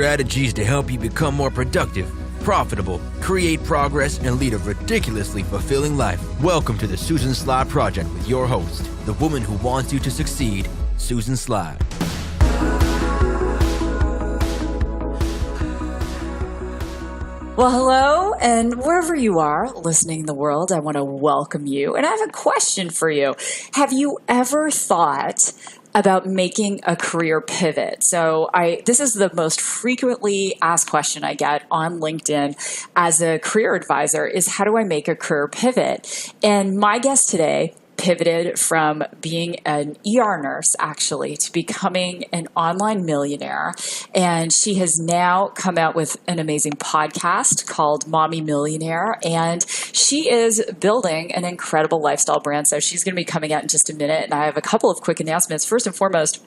strategies to help you become more productive, profitable, create progress, and lead a ridiculously fulfilling life. Welcome to the Susan Sly Project with your host, the woman who wants you to succeed, Susan Sly. Well, hello, and wherever you are listening in the world, I want to welcome you. And I have a question for you. Have you ever thought about making a career pivot? So this is the most frequently asked question I get on LinkedIn as a career advisor is, how do I make a career pivot? And my guest today pivoted from being an ER nurse, actually, to becoming an online millionaire. And she has now come out with an amazing podcast called Mommie Millionaire. And she is building an incredible lifestyle brand. So she's going to be coming out in just a minute. And I have a couple of quick announcements. First and foremost,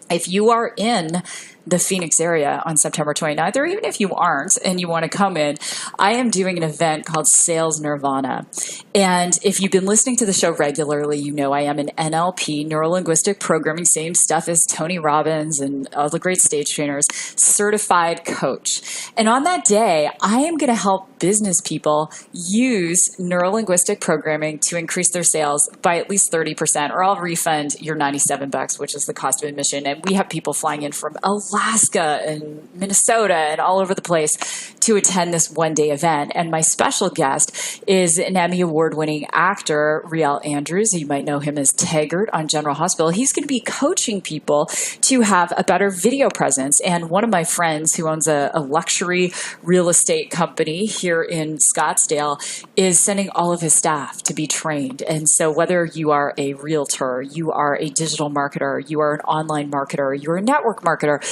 if you are in the Phoenix area on September 29th, or even if you aren't and you want to come in, I am doing an event called Sales Nirvana. And if you've been listening to the show regularly, you know I am an NLP, neuro-linguistic programming, same stuff as Tony Robbins and all the great stage trainers, certified coach. And on that day, I am going to help business people use neuro-linguistic programming to increase their sales by at least 30%, or I'll refund your $97, which is the cost of admission. And we have people flying in from Alaska and Minnesota and all over the place to attend this one-day event. And my special guest is an Emmy Award-winning actor, Riel Andrews. You might know him as Taggart on General Hospital. He's going to be coaching people to have a better video presence. And one of my friends who owns a luxury real estate company here in Scottsdale is sending all of his staff to be trained. And so whether you are a realtor, you are a digital marketer, you are an online marketer, you're a network marketer,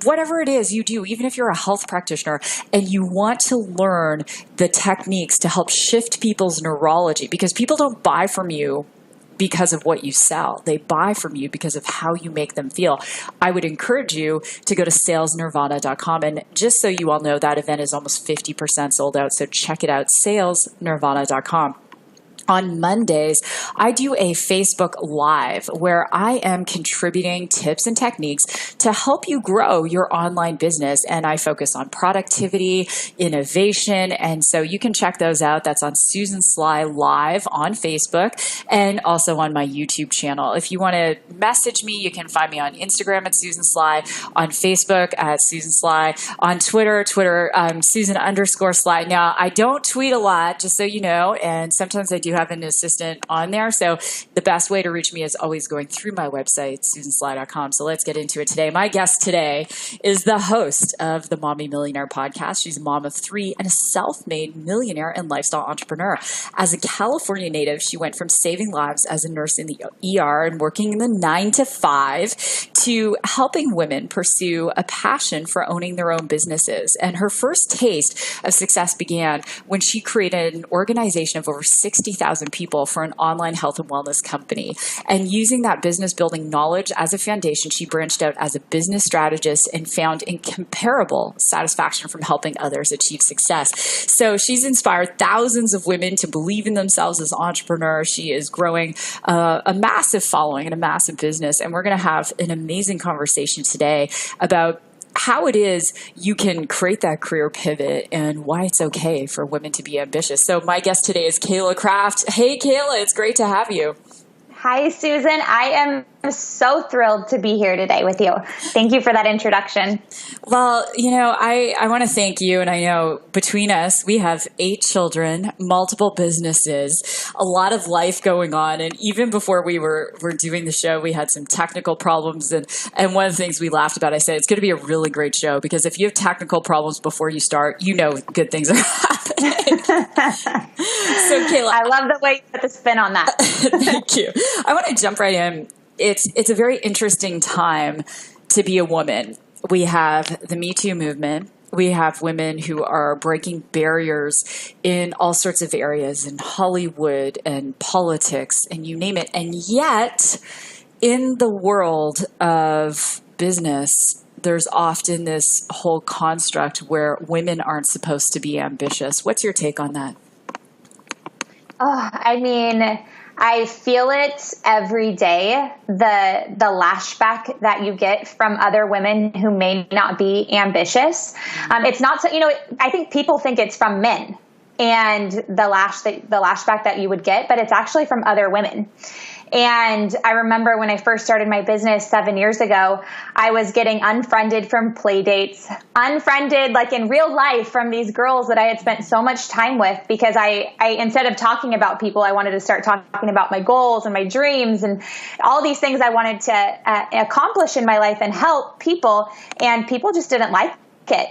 whatever it is you do, even if you're a health practitioner and you want to learn the techniques to help shift people's neurology, because people don't buy from you because of what you sell. They buy from you because of how you make them feel. I would encourage you to go to salesnirvana.com. And just so you all know, that event is almost 50% sold out. So check it out, salesnirvana.com. On Mondays, I do a Facebook Live where I am contributing tips and techniques to help you grow your online business. And I focus on productivity, innovation. And so you can check those out. That's on Susan Sly Live on Facebook and also on my YouTube channel. If you want to message me, you can find me on Instagram at Susan Sly, on Facebook at Susan Sly, on Twitter, Susan_Sly. Now, I don't tweet a lot, just so you know, and sometimes I do have an assistant on there. So the best way to reach me is always going through my website, susansly.com. So let's get into it today. My guest today is the host of the Mommie Millionaire podcast. She's a mom of 3 and a self-made millionaire and lifestyle entrepreneur. As a California native, she went from saving lives as a nurse in the ER and working in the 9 to 5 to helping women pursue a passion for owning their own businesses. And her first taste of success began when she created an organization of over 60,000 people for an online health and wellness company. And using that business building knowledge as a foundation, she branched out as a business strategist and found incomparable satisfaction from helping others achieve success. So she's inspired thousands of women to believe in themselves as entrepreneurs. She is growing a massive following and a massive business. And we're going to have an amazing conversation today about how it is you can create that career pivot and why it's okay for women to be ambitious. So my guest today is Cayla Craft. Hey, Cayla, it's great to have you. Hi, Susan. I am so thrilled to be here today with you. Thank you for that introduction. Well, you know, I want to thank you. And I know between us, we have 8 children, multiple businesses, a lot of life going on. And even before we were doing the show, we had some technical problems. And one of the things we laughed about, I said, it's going to be a really great show because if you have technical problems before you start, you know good things are happening. So, Cayla, I love the way you put the spin on that. Thank you. I want to jump right in. It's a very interesting time to be a woman. We have the Me Too movement. We have women who are breaking barriers in all sorts of areas, in Hollywood and politics and you name it. And yet, in the world of business, there's often this whole construct where women aren't supposed to be ambitious. What's your take on that? Oh, I mean, I feel it every day, the lashback that you get from other women who may not be ambitious. It's not so, I think people think it's from men and the lashback that you would get, but it's actually from other women. And I remember when I first started my business 7 years ago, I was getting unfriended from play dates, unfriended like in real life from these girls that I had spent so much time with, because I instead of talking about people, I wanted to start talking about my goals and my dreams and all these things I wanted to accomplish in my life and help people. And people just didn't like it.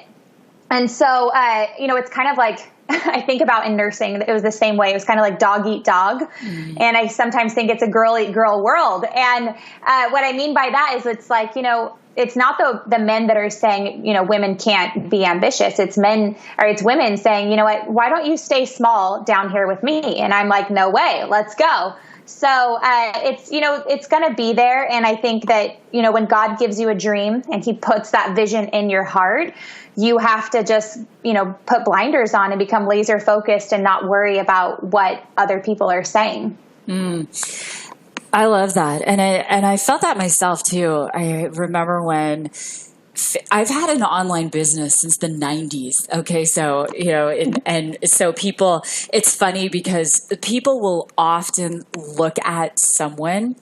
And so, it's kind of like, I think about in nursing, it was the same way. It was kind of like dog eat dog. Mm. And I sometimes think it's a girl eat girl world. And what I mean by that is it's like, it's not the men that are saying, women can't be ambitious. It's men or it's women saying, you know what, why don't you stay small down here with me? And I'm like, no way, let's go. So it's going to be there. And I think that, when God gives you a dream and he puts that vision in your heart, you have to just, put blinders on and become laser focused and not worry about what other people are saying. Mm. I love that. And I felt that myself too. I remember when I've had an online business since the 90s. Okay. So, and so people, it's funny because people will often look at someone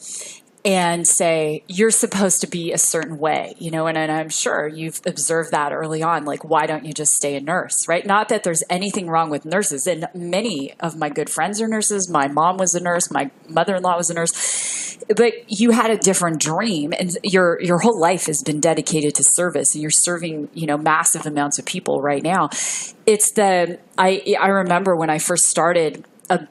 and say, you're supposed to be a certain way, and I'm sure you've observed that early on. Like, why don't you just stay a nurse, right? Not that there's anything wrong with nurses. And many of my good friends are nurses. My mom was a nurse. My mother-in-law was a nurse. But you had a different dream, and your whole life has been dedicated to service, and you're serving, massive amounts of people right now. It's I remember when I first started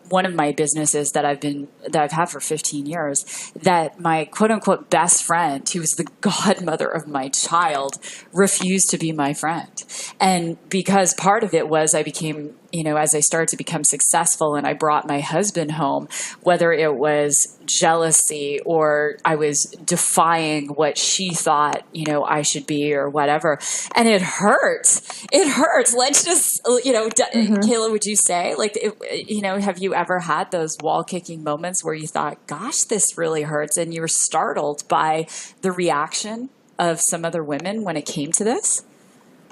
one of my businesses that I've had for 15 years, that my quote unquote best friend, who was the godmother of my child, refused to be my friend. And because part of it was I became, as I started to become successful and I brought my husband home, whether it was jealousy or I was defying what she thought, I should be or whatever. And it hurts. It hurts. Let's just, mm-hmm. Cayla, would you say, like, have you ever had those wall kicking moments where you thought, gosh, this really hurts, and you were startled by the reaction of some other women when it came to this?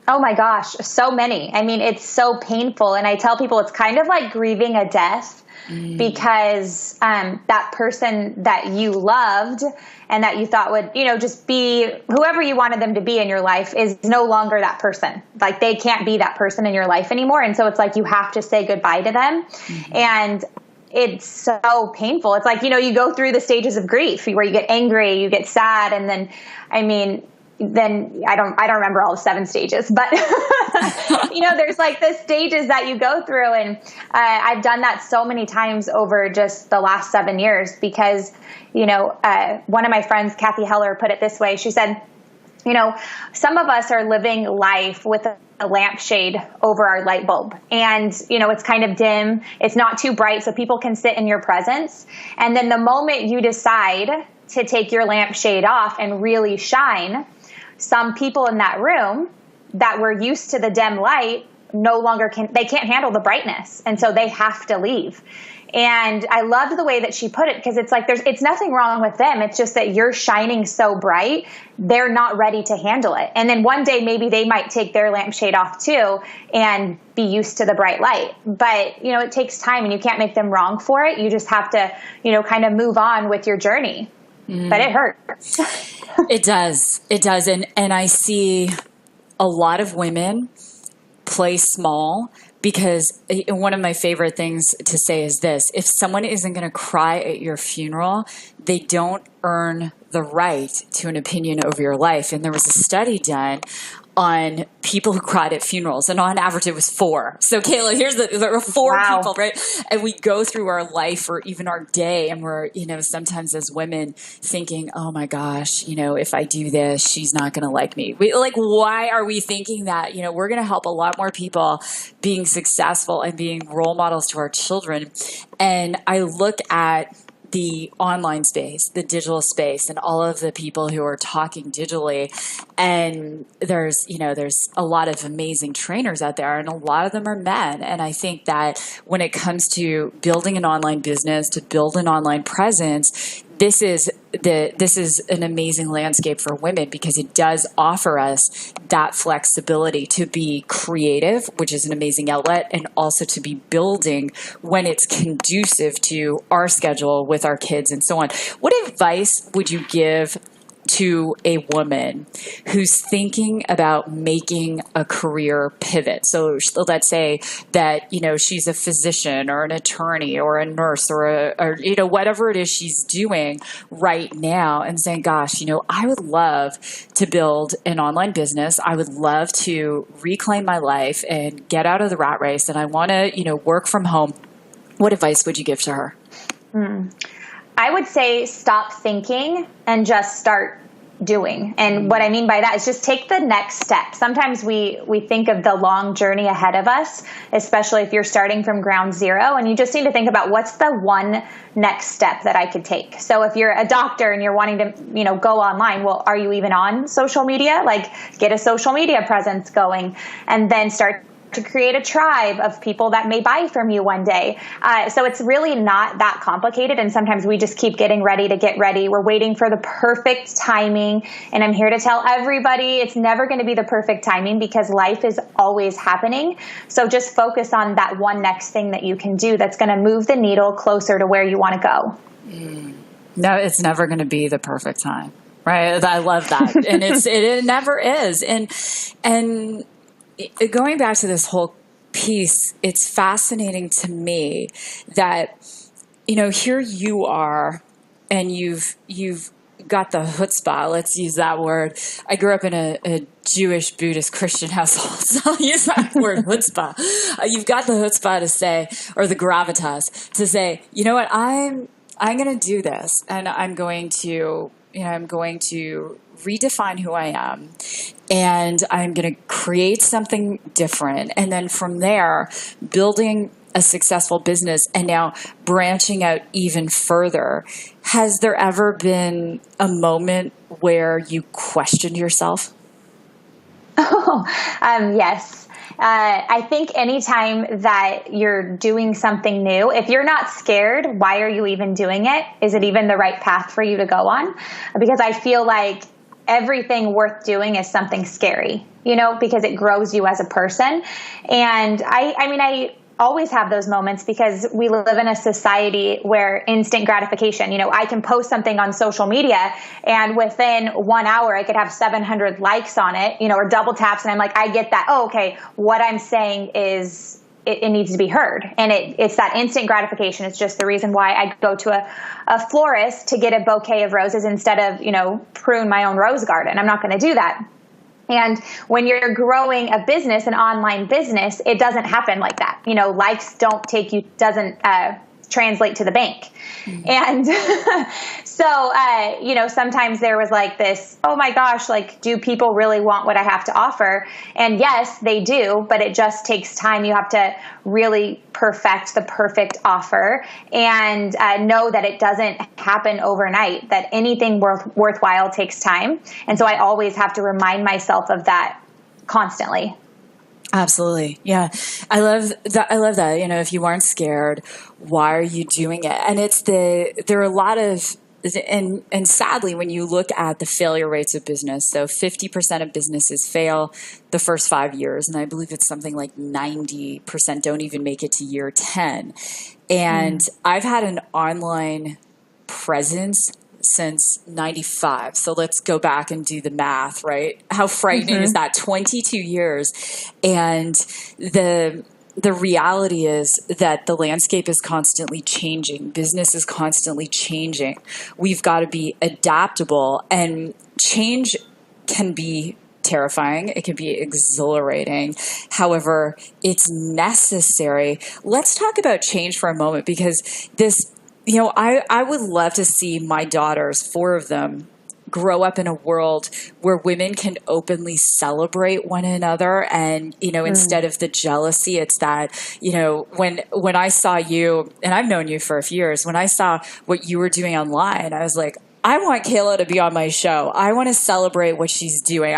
Oh my gosh, so many. I mean, it's so painful. And I tell people it's kind of like grieving a death, because that person that you loved and that you thought would, just be whoever you wanted them to be in your life is no longer that person. Like, they can't be that person in your life anymore. And so it's like you have to say goodbye to them. Mm-hmm. And it's so painful. It's like, you go through the stages of grief where you get angry, you get sad, and then, then I don't remember all the 7 stages, but there's like the stages that you go through. And I've done that so many times over just the last 7 years because, one of my friends, Kathy Heller, put it this way. She said, some of us are living life with a lampshade over our light bulb, and, it's kind of dim. It's not too bright so people can sit in your presence. And then the moment you decide to take your lampshade off and really shine, some people in that room that were used to the dim light no longer can't handle the brightness. And so they have to leave. And I loved the way that she put it, because it's like it's nothing wrong with them. It's just that you're shining so bright, they're not ready to handle it. And then one day maybe they might take their lampshade off too and be used to the bright light. But, it takes time, and you can't make them wrong for it. You just have to, kind of move on with your journey. But it hurts. It does. It does. And I see a lot of women play small, because one of my favorite things to say is this: if someone isn't going to cry at your funeral, they don't earn the right to an opinion over your life. And there was a study done on people who cried at funerals, and on average it was 4. So Cayla, there are 4 Wow. people, right? And we go through our life or even our day, and we're, sometimes as women thinking, oh my gosh, if I do this, she's not going to like me. Why are we thinking that? We're going to help a lot more people being successful and being role models to our children. And I look at the online space, the digital space, and all of the people who are talking digitally. And there's a lot of amazing trainers out there, and a lot of them are men. And I think that when it comes to building an online business, to build an online presence, this is an amazing landscape for women, because it does offer us that flexibility to be creative, which is an amazing outlet, and also to be building when it's conducive to our schedule with our kids and so on. What advice would you give to a woman who's thinking about making a career pivot? So let's say that, she's a physician or an attorney or a nurse or whatever it is she's doing right now, and saying, gosh, I would love to build an online business. I would love to reclaim my life and get out of the rat race, and I want to, work from home. What advice would you give to her? I would say stop thinking and just start doing. And what I mean by that is just take the next step. Sometimes we think of the long journey ahead of us, especially if you're starting from ground zero, and you just need to think about what's the one next step that I could take. So if you're a doctor and you're wanting to, go online, well, are you even on social media? Like, get a social media presence going, and then start to create a tribe of people that may buy from you one day. So it's really not that complicated. And sometimes we just keep getting ready to get ready. We're waiting for the perfect timing. And I'm here to tell everybody it's never going to be the perfect timing, because life is always happening. So just focus on that one next thing that you can do that's going to move the needle closer to where you want to go. No, it's never going to be the perfect time. Right. I love that. And it never is. And going back to this whole piece, it's fascinating to me that, here you are, and you've got the chutzpah. Let's use that word. I grew up in a Jewish, Buddhist, Christian household, so I'll use that word, chutzpah. You've got the chutzpah to say, or the gravitas to say, you know what, I'm going to do this, and I'm going to redefine who I am, and I'm going to create something different. And then from there, building a successful business, and now branching out even further. Has there ever been a moment where you questioned yourself? Yes. I think anytime that you're doing something new, if you're not scared, why are you even doing it? Is it even the right path for you to go on? Because I feel like everything worth doing is something scary, because it grows you as a person. And I always have those moments, because we live in a society where instant gratification, I can post something on social media, and within 1 hour I could have 700 likes on it, or double taps. And I'm like, I get that. Oh, okay. What I'm saying is it needs to be heard. And it's that instant gratification. It's just the reason why I go to a florist to get a bouquet of roses instead of, prune my own rose garden. I'm not going to do that. And when you're growing a business, an online business, it doesn't happen like that. Likes doesn't translate to the bank. Mm-hmm. And so, sometimes there was like this, oh my gosh, like, do people really want what I have to offer? And yes, they do, but it just takes time. You have to really perfect the perfect offer, and know that it doesn't happen overnight, that anything worthwhile takes time. And so I always have to remind myself of that constantly. Absolutely. Yeah. I love that. If you aren't scared, why are you doing it? And there are a lot of, and sadly, when you look at the failure rates of business, so 50% of businesses fail the first 5 years. And I believe it's something like 90% don't even make it to year 10. And I've had an online presence since 95. So let's go back and do the math, right? How frightening is that? 22 years. And the reality is that the landscape is constantly changing. Business is constantly changing. We've got to be adaptable, and change can be terrifying. It can be exhilarating. However, it's necessary. Let's talk about change for a moment, because this, I would love to see my daughters, 4 of them, grow up in a world where women can openly celebrate one another. And, instead of the jealousy, it's that, when I saw you, and I've known you for a few years, when I saw what you were doing online, I was like, I want Cayla to be on my show. I want to celebrate what she's doing.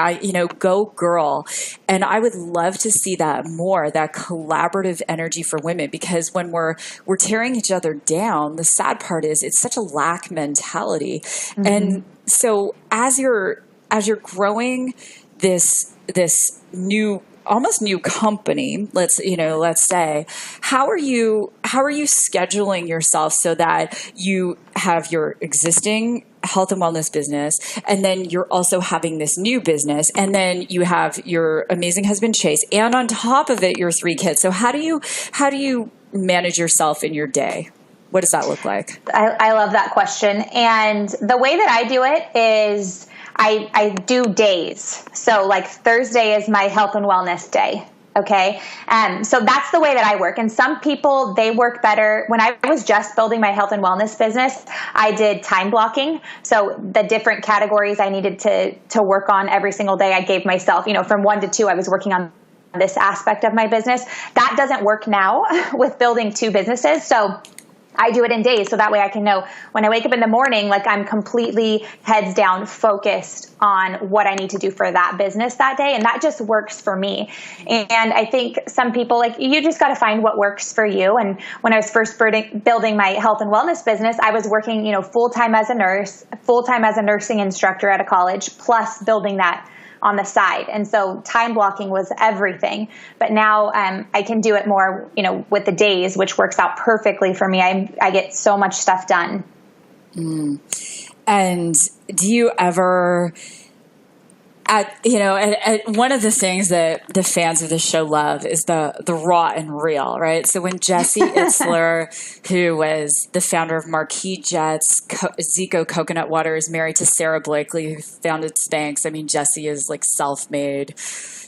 Go girl. And I would love to see that more, that collaborative energy for women, because when we're tearing each other down, the sad part is it's such a lack mentality. Mm-hmm. And so as you're growing this almost new company, let's say, how are you scheduling yourself so that you have your existing health and wellness business, and then you're also having this new business, and then you have your amazing husband Chase, and on top of it, your 3 kids. So how do you manage yourself in your day? What does that look like? I love that question. And the way that I do it is I do days. So like Thursday is my health and wellness day. Okay. So that's the way that I work. And some people, they work better. When I was just building my health and wellness business, I did time blocking. So the different categories I needed to work on every single day, I gave myself, from 1 to 2, I was working on this aspect of my business. That doesn't work now with building 2 businesses. So I do it in days, so that way I can know when I wake up in the morning, like I'm completely heads down focused on what I need to do for that business that day. And that just works for me. And I think some people, like, you just got to find what works for you. And when I was first building my health and wellness business, I was working, full-time as a nurse, full-time as a nursing instructor at a college, plus building that on the side. And so time blocking was everything. But now I can do it more, with the days, which works out perfectly for me. I get so much stuff done. Mm. And do you ever, one of the things that the fans of the show love is the raw and real, right? So when Jesse Itzler, who was the founder of Marquis Jets, Zico Coconut Water, is married to Sarah Blakely, who founded Spanx. I mean, Jesse is like self-made,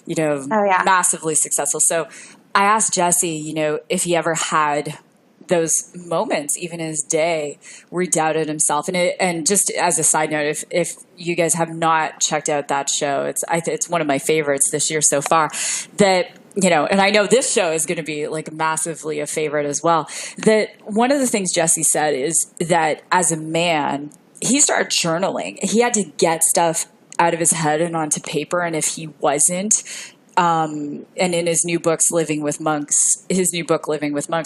massively successful. So I asked Jesse, if he ever had those moments, even in his day, where he doubted himself. And just as a side note, if you guys have not checked out that show, it's one of my favorites this year so far. That, and I know this show is going to be like massively a favorite as well. That one of the things Jesse said is that as a man, he started journaling. He had to get stuff out of his head and onto paper. And if he wasn't, and in his new book, Living with Monks,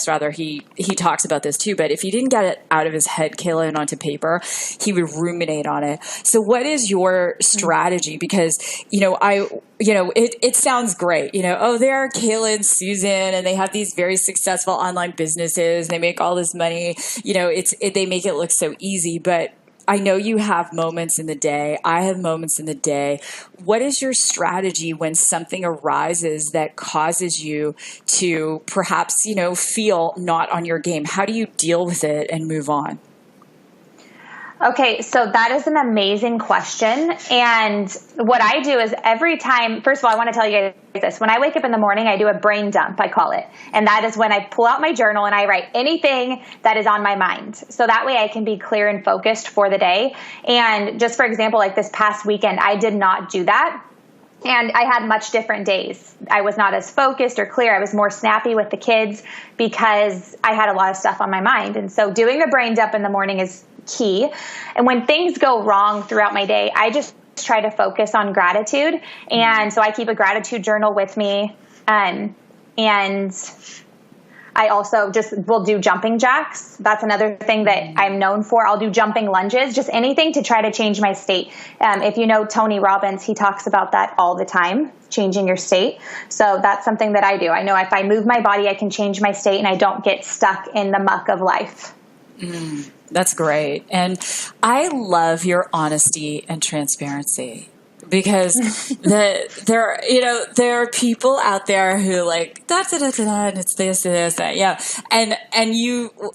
rather, he talks about this too. But if he didn't get it out of his head, Cayla, and onto paper, he would ruminate on it. So what is your strategy? Because, it sounds great. There are Cayla and Susan, and they have these very successful online businesses. They make all this money. They make it look so easy, but I know you have moments in the day. I have moments in the day. What is your strategy when something arises that causes you to perhaps, feel not on your game? How do you deal with it and move on? Okay, so that is an amazing question. And what I do is every time, first of all, I want to tell you guys this. When I wake up in the morning, I do a brain dump, I call it. And that is when I pull out my journal and I write anything that is on my mind. So that way I can be clear and focused for the day. And just for example, like this past weekend, I did not do that. And I had much different days. I was not as focused or clear. I was more snappy with the kids because I had a lot of stuff on my mind. And so doing the brain dump in the morning is key. And when things go wrong throughout my day, I just try to focus on gratitude. And so I keep a gratitude journal with me. And I also will do jumping jacks. That's another thing that I'm known for. I'll do jumping lunges, just anything to try to change my state. If you know Tony Robbins, he talks about that all the time, changing your state. So that's something that I do. I know if I move my body, I can change my state and I don't get stuck in the muck of life. That's great. And I love your honesty and transparency. Because there are people out there who like and it's this, yeah. And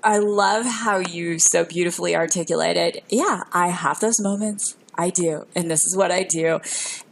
I love how you so beautifully articulated. Yeah, I have those moments. I do, and this is what I do.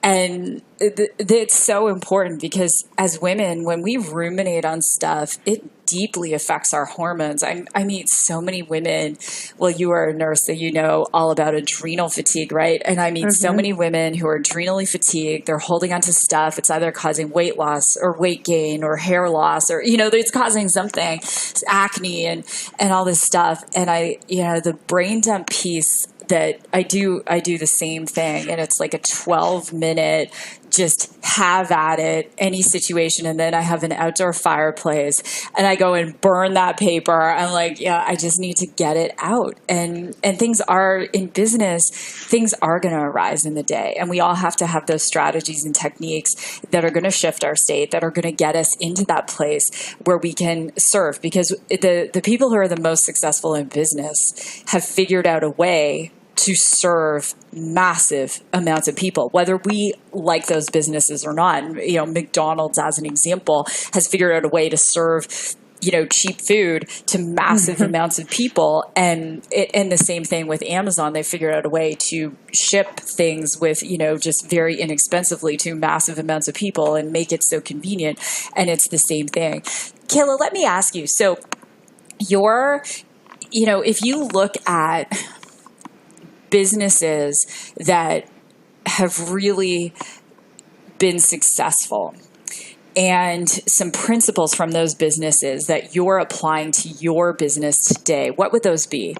And it's so important because as women, when we ruminate on stuff, it deeply affects our hormones. I meet so many women. Well, you are a nurse, so you know all about adrenal fatigue, right? And I meet so many women who are adrenally fatigued. They're holding onto stuff. It's either causing weight loss or weight gain or hair loss, or, you know, it's causing something, it's acne and all this stuff. And the brain dump piece that I do the same thing. And it's like a 12-minute, just have at it, any situation. And then I have an outdoor fireplace and I go and burn that paper. I'm like, yeah, I just need to get it out. And things are in business, things are going to arise in the day. And we all have to have those strategies and techniques that are going to shift our state, that are going to get us into that place where we can serve. Because the people who are the most successful in business have figured out a way to serve massive amounts of people, whether we like those businesses or not. You know, McDonald's, as an example, has figured out a way to serve, you know, cheap food to massive amounts of people. And the same thing with Amazon. They figured out a way to ship things with, you know, just very inexpensively to massive amounts of people and make it so convenient. And it's the same thing. Cayla, let me ask you. So if you look at businesses that have really been successful and some principles from those businesses that you're applying to your business today, what would those be?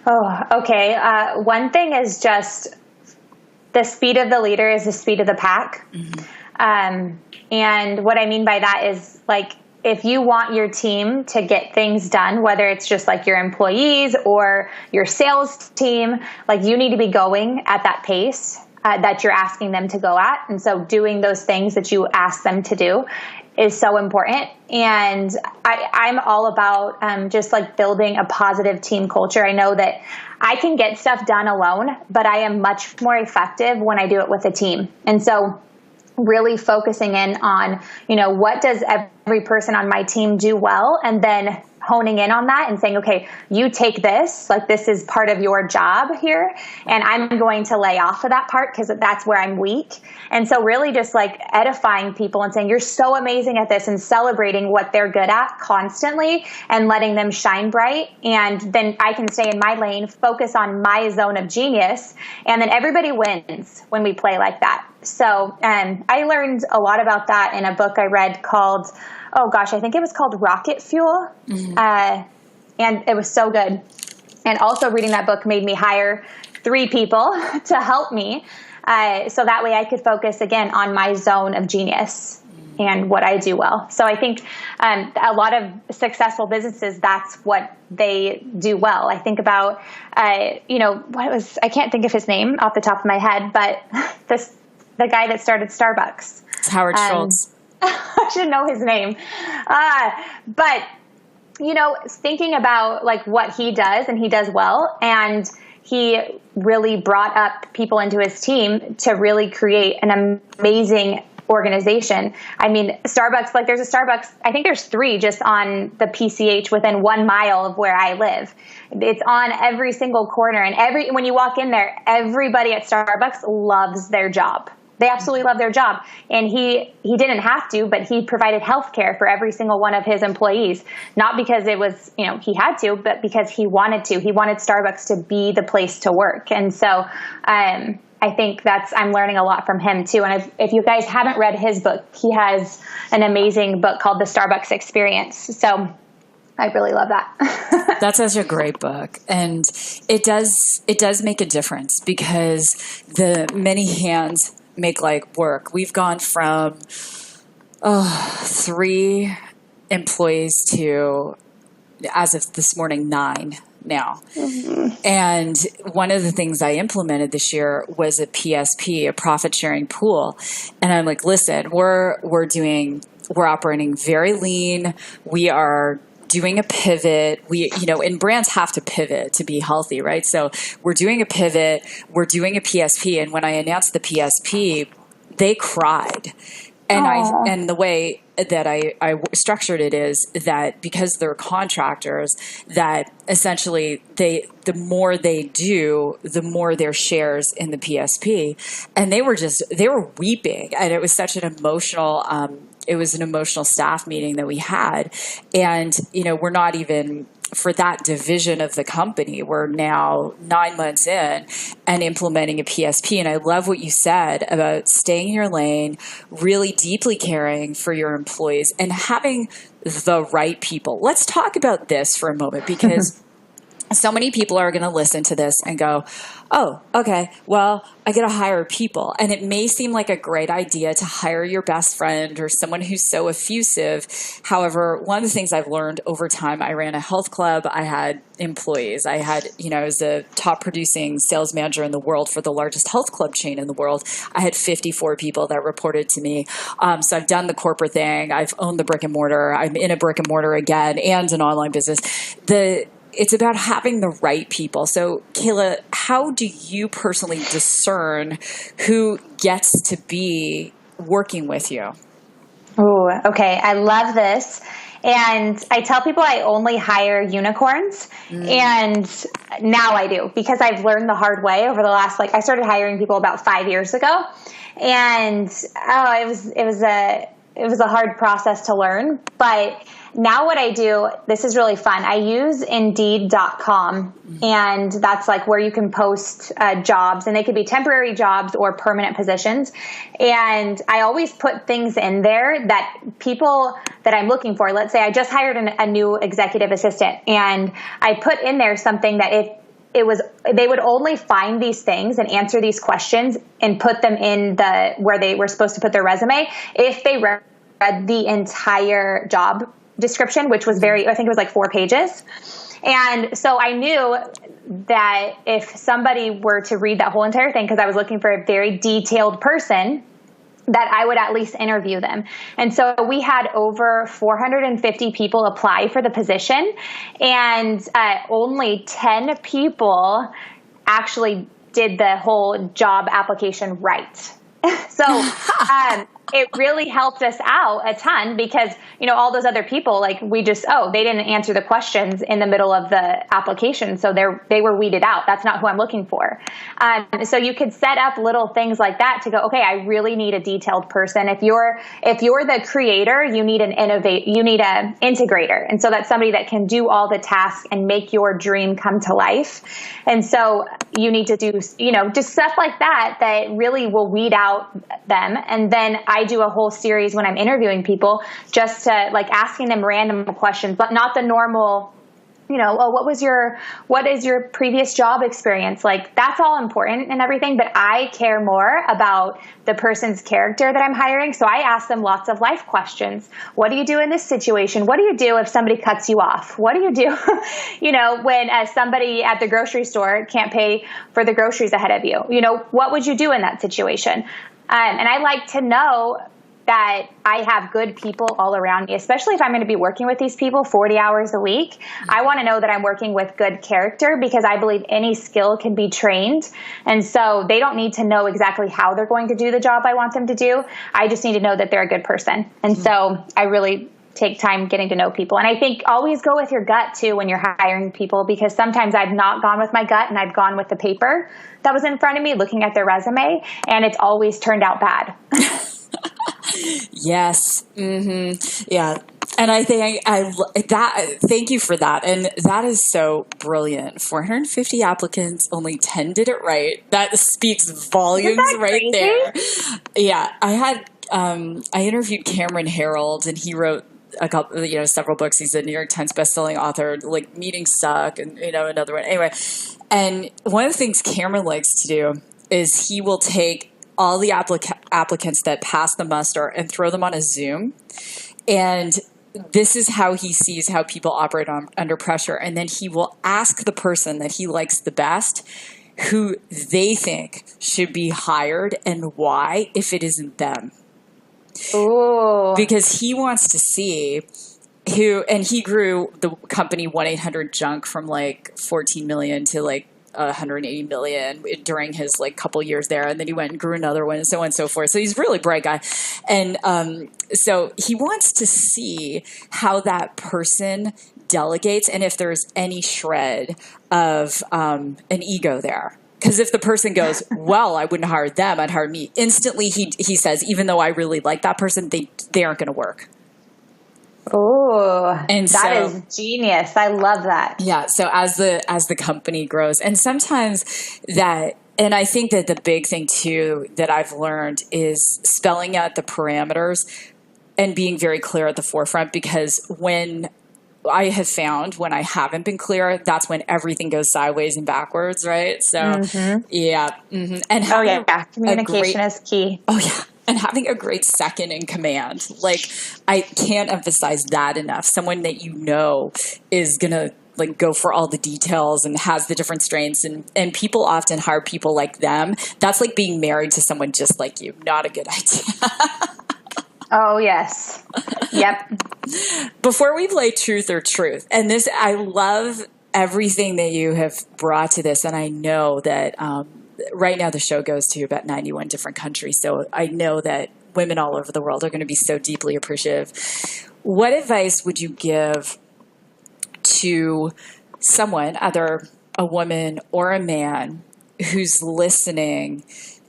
Oh, okay. One thing is just the speed of the leader is the speed of the pack. And what I mean by that is, like, if you want your team to get things done, whether it's just like your employees or your sales team, like, you need to be going at that pace that you're asking them to go at. And so doing those things that you ask them to do is so important. And I'm all about just like building a positive team culture. I know that I can get stuff done alone, but I am much more effective when I do it with a team. And so really focusing in on, you know, what does every person on my team do well, and then honing in on that and saying, okay, you take this, like, this is part of your job here, and I'm going to lay off of that part because that's where I'm weak. And so really just like edifying people and saying, you're so amazing at this, and celebrating what they're good at constantly and letting them shine bright. And then I can stay in my lane, focus on my zone of genius, and then everybody wins when we play like that. So I learned a lot about that in a book I read called, I think it was called Rocket Fuel. And it was so good. And also reading that book made me hire 3 people to help me. So that way I could focus again on my zone of genius and what I do well. So I think a lot of successful businesses, that's what they do well. I think about, I can't think of his name off the top of my head, but the guy that started Starbucks. It's Howard Schultz. I should know his name. But, you know, thinking about like what he does, and he does well, and he really brought up people into his team to really create an amazing organization. I mean, Starbucks, like, there's a Starbucks, I think there's 3 just on the PCH within 1 mile of where I live. It's on every single corner, and when you walk in there, everybody at Starbucks loves their job. They absolutely love their job. And he didn't have to, but he provided health care for every single one of his employees. Not because it was, you know, he had to, but because he wanted to. He wanted Starbucks to be the place to work. And so I think I'm learning a lot from him too. And if you guys haven't read his book, he has an amazing book called The Starbucks Experience. So I really love that. That's such a great book. And it does make a difference, because the many hands make light work. We've gone from 3 employees to, as of this morning, 9 now. And one of the things I implemented this year was a PSP, a profit sharing pool. And I'm like, listen, we're operating very lean. We are doing a pivot. And brands have to pivot to be healthy, right? So we're doing a pivot. We're doing a PSP. And when I announced the PSP, they cried. And that I structured it is that because they're contractors, that essentially the more they do, the more their shares in the PSP. And they were weeping. And it was such an emotional, it was an emotional staff meeting that we had. And, we're not even for that division of the company. We're now 9 months in and implementing a PSP. And I love what you said about staying in your lane, really deeply caring for your employees and having the right people. Let's talk about this for a moment, because so many people are going to listen to this and go, oh, okay, well, I got to hire people. And it may seem like a great idea to hire your best friend or someone who's so effusive. However, one of the things I've learned over time, I ran a health club. I had employees. I was the top producing sales manager in the world for the largest health club chain in the world. I had 54 people that reported to me. So I've done the corporate thing. I've owned the brick and mortar. I'm in a brick and mortar again and an online business. It's about having the right people. So, Cayla, how do you personally discern who gets to be working with you? Oh, okay. I love this. And I tell people I only hire unicorns. And now I do, because I've learned the hard way over the last, I started hiring people about 5 years ago. And it was a hard process to learn. But now what I do, this is really fun. I use Indeed.com, and that's where you can post jobs, and they could be temporary jobs or permanent positions. And I always put things in there that people that I'm looking for, let's say I just hired a new executive assistant, and I put in there something that they would only find these things and answer these questions and put them in where they were supposed to put their resume if they read the entire job description, which was I think it was 4 pages. And so I knew that if somebody were to read that whole entire thing, because I was looking for a very detailed person, that I would at least interview them. And so we had over 450 people apply for the position, and only 10 people actually did the whole job application right. So it really helped us out a ton, because, all those other people, they didn't answer the questions in the middle of the application. So they were weeded out. That's not who I'm looking for. So you could set up little things like that to go, okay, I really need a detailed person. If you're the creator, you need an integrator. And so that's somebody that can do all the tasks and make your dream come to life. And so you need to do, just stuff like that really will weed out them. And then I do a whole series when I'm interviewing people, just to asking them random questions, but not the normal, what is your previous job experience? That's all important and everything, but I care more about the person's character that I'm hiring. So I ask them lots of life questions. What do you do in this situation? What do you do if somebody cuts you off? What do you do, when somebody at the grocery store can't pay for the groceries ahead of you? What would you do in that situation? And I like to know that I have good people all around me, especially if I'm going to be working with these people 40 hours a week. I want to know that I'm working with good character, because I believe any skill can be trained. And so they don't need to know exactly how they're going to do the job I want them to do. I just need to know that they're a good person. And so I really take time getting to know people. And I think always go with your gut too when you're hiring people, because sometimes I've not gone with my gut and I've gone with the paper that was in front of me looking at their resume, and it's always turned out bad. Yes. Mm-hmm. Yeah. And I think thank you for that. And that is so brilliant. 450 applicants, only 10 did it right. That speaks volumes right there. Yeah. I interviewed Cameron Harold, and he wrote several books. He's a New York Times bestselling author, Meeting Suck, and, another one. Anyway. And one of the things Cameron likes to do is he will take all the applicants that pass the muster and throw them on a Zoom. And this is how he sees how people operate under pressure. And then he will ask the person that he likes the best who they think should be hired and why, if it isn't them. Ooh. Because he wants to see and he grew the company 1-800-JUNK from 14 million to 180 million during his like couple years there. And then he went and grew another one and so on and so forth. So he's a really bright guy. And so he wants to see how that person delegates and if there's any shred of an ego there. Because if the person goes, well, I wouldn't hire them, I'd hire me. Instantly, he says, even though I really like that person, they aren't going to work. Oh, that is genius. I love that. Yeah. So as the company grows, and sometimes that, and I think that the big thing too that I've learned is spelling out the parameters and being very clear at the forefront, because when I have found when I haven't been clear, that's when everything goes sideways and backwards, right? So, yeah. Mm-hmm. And communication is key. Oh, yeah. And having a great second in command. Like, I can't emphasize that enough. Someone that you know is going to like go for all the details and has the different strengths, and people often hire people like them. That's like being married to someone just like you. Not a good idea. Oh, yes. Yep. Before we play Truth or Truth, and this, I love everything that you have brought to this, and I know that right now the show goes to about 91 different countries, so I know that women all over the world are going to be so deeply appreciative. What advice would you give to someone, either a woman or a man, who's listening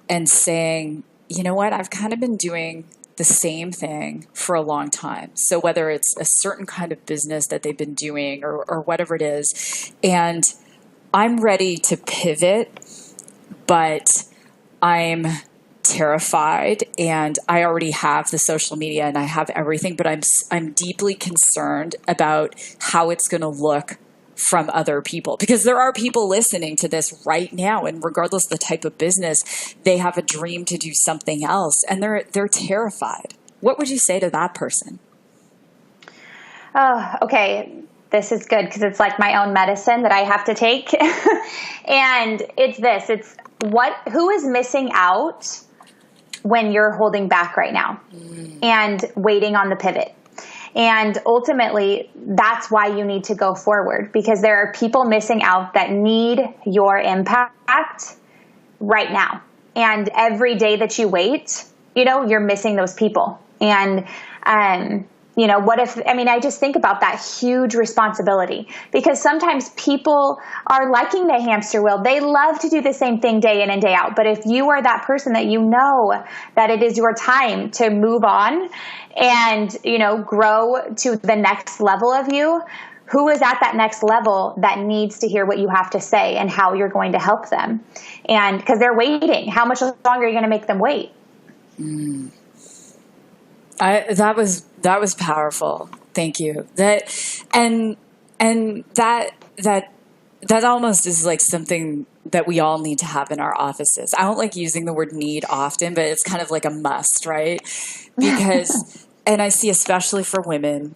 and saying, you know what, I've kind of been doing the same thing for a long time. So whether it's a certain kind of business that they've been doing or whatever it is, and I'm ready to pivot, but I'm terrified and I already have the social media and I have everything, but I'm deeply concerned about how it's going to look from other people, because there are people listening to this right now, and regardless of the type of business, they have a dream to do something else and they're terrified. What would you say to that person? Oh, okay. This is good because it's like my own medicine that I have to take. And it's who is missing out when you're holding back right now and waiting on the pivot. And ultimately, that's why you need to go forward, because there are people missing out that need your impact right now. And every day that you wait, you're missing those people. And, I just think about that huge responsibility, because sometimes people are liking the hamster wheel. They love to do the same thing day in and day out. But if you are that person that that it is your time to move on and, grow to the next level of you, who is at that next level that needs to hear what you have to say and how you're going to help them? And because they're waiting, how much longer are you going to make them wait? That was powerful. Thank you. That almost is like something that we all need to have in our offices. I don't like using the word need often, but it's kind of like a must, right? Because, and I see especially for women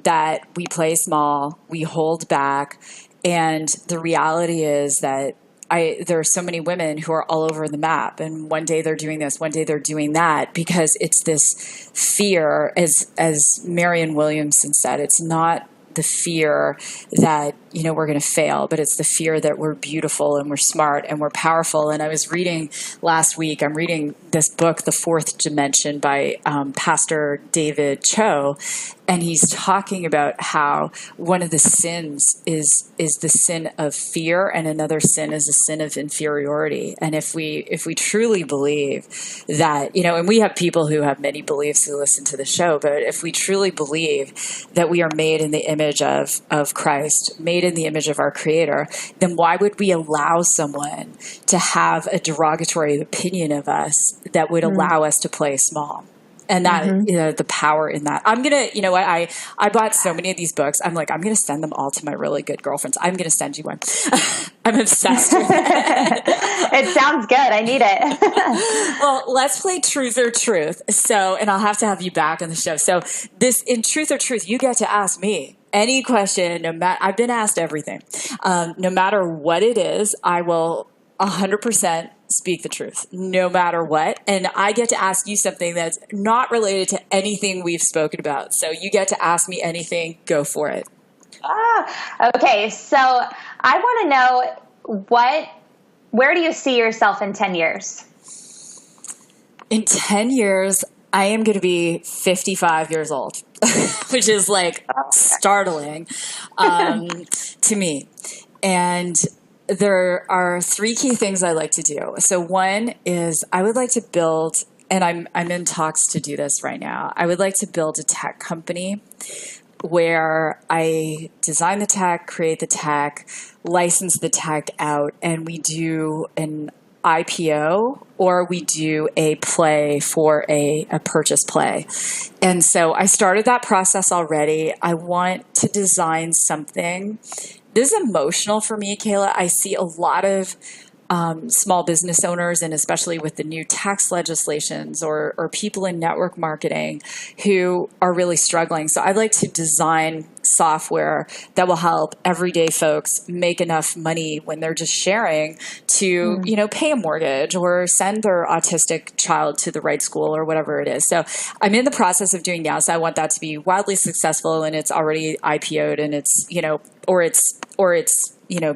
that we play small, we hold back, and the reality is that there are so many women who are all over the map, and one day they're doing this, one day they're doing that, because it's this fear, as Marianne Williamson said, it's not the fear that, we're going to fail, but it's the fear that we're beautiful and we're smart and we're powerful. And I was reading last week, I'm reading this book, The Fourth Dimension by Pastor David Cho, and he's talking about how one of the sins is the sin of fear, and another sin is a sin of inferiority. And if we truly believe that, and we have people who have many beliefs who listen to the show, but if we truly believe that we are made in the image of Christ, made in the image of our Creator, then why would we allow someone to have a derogatory opinion of us that would allow us to play small? And that, the power in that. I'm going to, I bought so many of these books. I'm like, I'm going to send them all to my really good girlfriends. I'm going to send you one. I'm obsessed with it. It sounds good. I need it. Well, let's play Truth or Truth. So, and I'll have you back on the show. So in Truth or Truth, you get to ask me any question. I've been asked everything. No matter what it is, I will 100% speak the truth, no matter what. And I get to ask you something that's not related to anything we've spoken about. So you get to ask me anything. Go for it. Okay. So I want to know where do you see yourself in 10 years? In 10 years, I am going to be 55 years old, which is like startling to me. And there are three key things I like to do. So one is I would like to build, and I'm in talks to do this right now. I would like to build a tech company where I design the tech, create the tech, license the tech out, and we do an IPO or we do a play for a purchase play. And so I started that process already. I want to design something. This is emotional for me, Cayla. I see a lot of small business owners, and especially with the new tax legislations or people in network marketing who are really struggling. So I'd like to design software that will help everyday folks make enough money when they're just sharing to, pay a mortgage or send their autistic child to the right school or whatever it is. So I'm in the process of doing now. So I want that to be wildly successful, and it's already IPO'd, and it's, or it's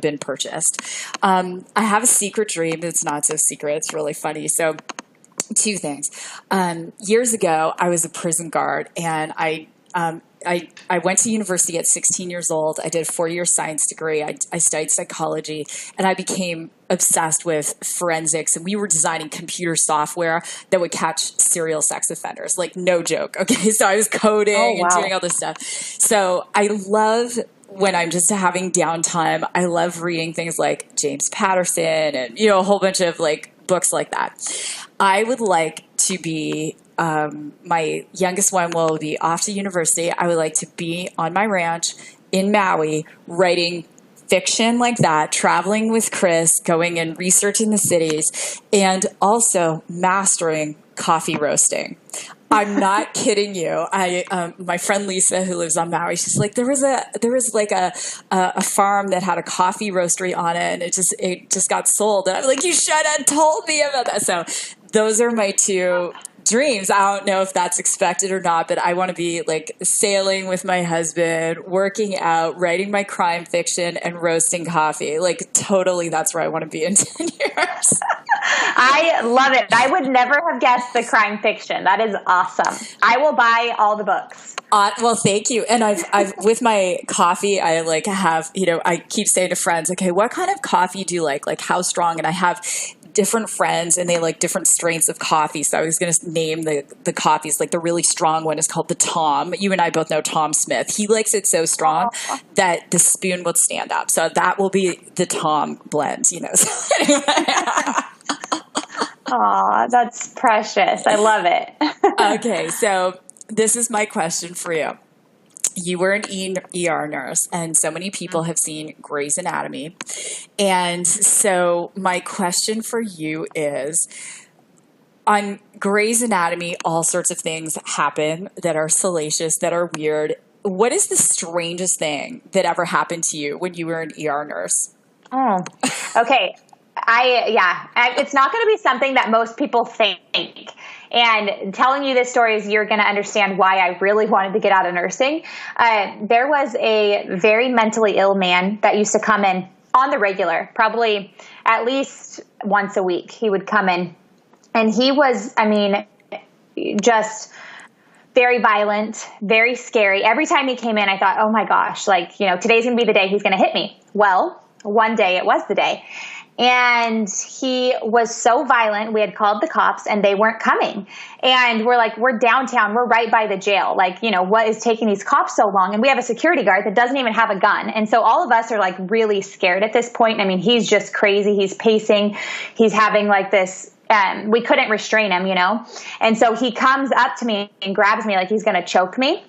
been purchased. I have a secret dream. It's not so secret. It's really funny. So two things. Years ago, I was a prison guard, and I went to university at 16 years old. I did a 4-year science degree. I studied psychology, and I became obsessed with forensics. And we were designing computer software that would catch serial sex offenders. Like, no joke. Okay. So I was coding and doing all this stuff. So I love, when I'm just having downtime, I love reading things like James Patterson and, a whole bunch of like books like that. I would like to be, my youngest one will be off to university. I would like to be on my ranch in Maui writing fiction like that, traveling with Chris, going and researching the cities, and also mastering coffee roasting. I'm not kidding you. My friend Lisa, who lives on Maui, she's like, there was like a farm that had a coffee roastery on it, and it just got sold. And I'm like, you should have told me about that. So those are my two dreams. I don't know if that's expected or not, but I want to be like sailing with my husband, working out, writing my crime fiction, and roasting coffee. Like, totally, that's where I want to be in 10 years. I love it. I would never have guessed the crime fiction. That is awesome. I will buy all the books. Well, thank you. And I've with my coffee, I like have, I keep saying to friends, okay, what kind of coffee do you like? Like, how strong? And I have different friends, and they like different strains of coffee. So I was going to name the coffees. Like, the really strong one is called the Tom. You and I both know Tom Smith. He likes it so strong that the spoon would stand up. So that will be the Tom blend, So anyway. Aw, that's precious. I love it. Okay, so this is my question for you. You were an ER nurse, and so many people have seen Grey's Anatomy. And so my question for you is, on Grey's Anatomy, all sorts of things happen that are salacious, that are weird. What is the strangest thing that ever happened to you when you were an ER nurse? Oh, okay. It's not going to be something that most people think. And telling you this story is you're going to understand why I really wanted to get out of nursing. There was a very mentally ill man that used to come in on the regular, probably at least once a week. He would come in, and he was, just very violent, very scary. Every time he came in, I thought, oh my gosh, today's going to be the day he's going to hit me. Well, one day it was the day. And he was so violent, we had called the cops and they weren't coming. And we're like, we're downtown, we're right by the jail. What is taking these cops so long? And we have a security guard that doesn't even have a gun. And so all of us are really scared at this point. He's just crazy. He's pacing. He's having this, we couldn't restrain him, And so he comes up to me and grabs me like he's going to choke me.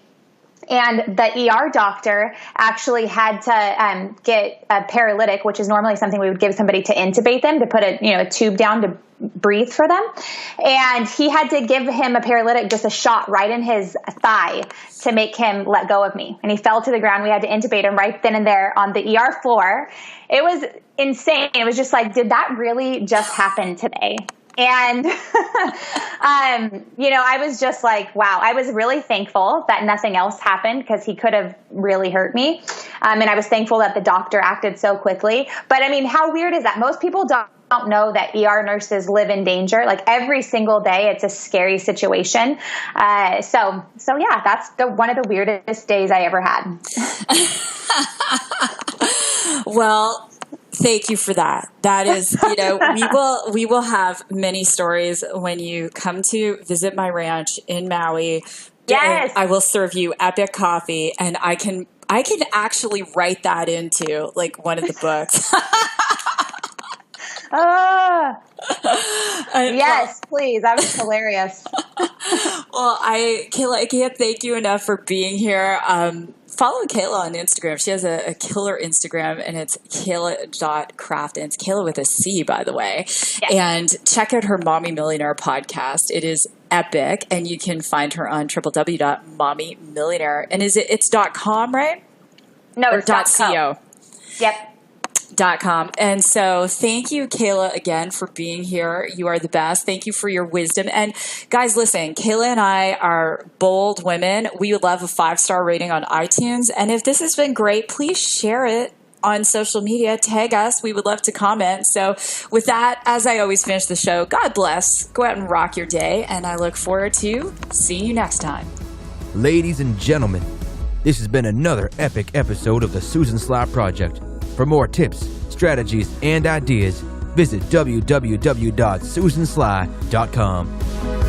And the ER doctor actually had to get a paralytic, which is normally something we would give somebody to intubate them, to put a tube down to breathe for them. And he had to give him a paralytic, just a shot right in his thigh to make him let go of me. And he fell to the ground. We had to intubate him right then and there on the ER floor. It was insane. It was just like, did that really just happen today? And, I was just like, wow, I was really thankful that nothing else happened because he could have really hurt me. And I was thankful that the doctor acted so quickly. But I mean, how weird is that? Most people don't know that ER nurses live in danger. Like every single day, it's a scary situation. So yeah, that's one of the weirdest days I ever had. Well, thank you for that. That is, we will have many stories when you come to visit my ranch in Maui. Yes. I will serve you epic coffee, and I can actually write that into like one of the books. Yes, please. That was hilarious. Well, Cayla, I can't thank you enough for being here. Follow Cayla on Instagram. She has a killer Instagram, and it's Cayla.craft, and it's Cayla with a C, by the way. Yes. And check out her Mommie Millionaire podcast. It is epic, and you can find her on www.mommie.millionaire. And it's .com, right? No, or it's .co. Yep. .com. And so thank you, Cayla, again for being here. You are the best. Thank you for your wisdom. And guys, listen, Cayla and I are bold women. We would love a 5-star rating on iTunes. And if this has been great, please share it on social media. Tag us. We would love to comment. So with that, as I always finish the show, God bless. Go out and rock your day. And I look forward to seeing you next time. Ladies and gentlemen, this has been another epic episode of the Susan Sly Project. For more tips, strategies, and ideas, visit www.susansly.com.